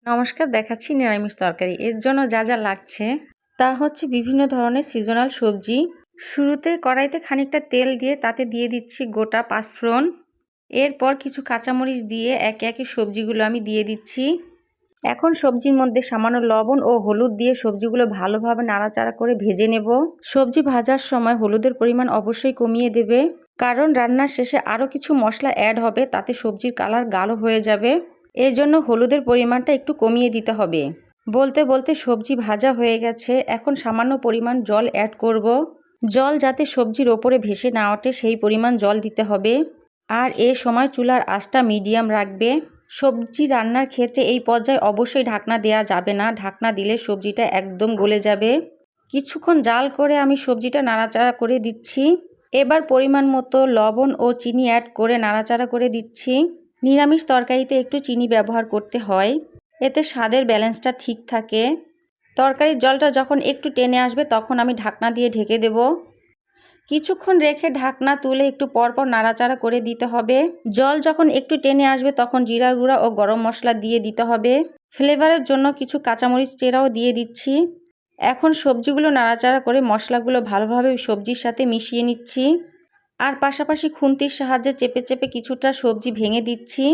নমস্কার, দেখাচ্ছি নিরামিষ তরকারি। এর জন্য যা যা লাগছে তা হচ্ছে বিভিন্ন ধরনের সিজনাল সবজি। শুরুতে কড়াইতে খানিকটা তেল দিয়ে তাতে দিয়ে দিচ্ছি গোটা পাঁচফোড়ন। এরপর কিছু কাঁচামরিচ দিয়ে একে একে সবজিগুলো আমি দিয়ে দিচ্ছি। এখন সবজির মধ্যে সামান্য লবণ ও হলুদ দিয়ে সবজিগুলো ভালোভাবে নাড়াচাড়া করে ভেজে নেব। সবজি ভাজার সময় হলুদের পরিমাণ অবশ্যই কমিয়ে দেবে, কারণ রান্নার শেষে আরও কিছু মশলা অ্যাড হবে, তাতে সবজির কালার গাঢ় হয়ে যাবে। এর জন্য হলুদের পরিমাণটা একটু কমিয়ে দিতে হবে। বলতে বলতে সবজি ভাজা হয়ে গেছে। এখন সামান্য পরিমাণ জল অ্যাড করব। জল যাতে সবজির ওপরে ভেসে না ওঠে সেই পরিমাণ জল দিতে হবে। আর এ সময় চুলার আঁচটা মিডিয়াম রাখবে। সবজি রান্নার ক্ষেত্রে এই পর্যায়ে অবশ্যই ঢাকনা দেওয়া যাবে না। ঢাকনা দিলে সবজিটা একদম গলে যাবে। কিছুক্ষণ জাল করে আমি সবজিটা নাড়াচাড়া করে দিচ্ছি। এবার পরিমাণ মতো লবণ ও চিনি অ্যাড করে নাড়াচাড়া করে দিচ্ছি। নিরামিষ তরকারিতে একটু চিনি ব্যবহার করতে হয়, এতে স্বাদের ব্যালেন্সটা ঠিক থাকে। তরকারির জলটা যখন একটু টেনে আসবে তখন আমি ঢাকনা দিয়ে ঢেকে দেব। কিছুক্ষণ রেখে ঢাকনা তুলে একটু পরপর নাড়াচাড়া করে দিতে হবে। জল যখন একটু টেনে আসবে তখন জিরার গুঁড়া ও গরম মশলা দিয়ে দিতে হবে। ফ্লেভারের জন্য কিছু কাঁচামরিচ চেরাও দিয়ে দিচ্ছি। এখন সবজিগুলো নাড়াচাড়া করে মশলাগুলো ভালোভাবে সবজির সাথে মিশিয়ে নিচ্ছি। আর পাশাপাশি খুন্তির সাহায্যে চেপে চেপে কিছুটা সবজি ভেঙে দিচ্ছি।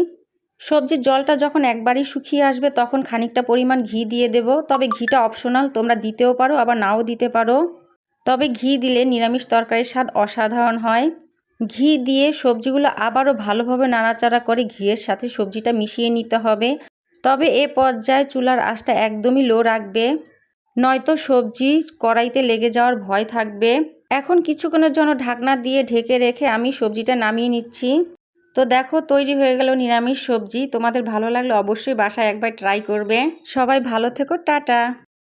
সবজির জলটা যখন একবারই শুকিয়ে আসবে তখন খানিকটা পরিমাণ ঘি দিয়ে দেব। তবে ঘিটা অপশনাল, তোমরা দিতেও পারো আবার নাও দিতে পারো। তবে ঘি দিলে নিরামিষ তরকারির স্বাদ অসাধারণ হয়। ঘি দিয়ে সবজিগুলো আবারও ভালোভাবে নাড়াচাড়া করে ঘিয়ের সাথে সবজিটা মিশিয়ে নিতে হবে। তবে এ পর্যায়ে চুলার আঁচটা একদমই লো রাখবে, নয়তো সবজি কড়াইতে লেগে যাওয়ার ভয় থাকবে। এখন কিছুক্ষণের জন্য ঢাকনা দিয়ে ঢেকে রেখে আমি সবজিটা নামিয়ে নিচ্ছি। তো দেখো, তৈরি হয়ে গেল নিরামিষ সবজি। তোমাদের ভালো লাগলে অবশ্যই বাসায় একবার ট্রাই করবে। সবাই ভালো থেকো, টাটা।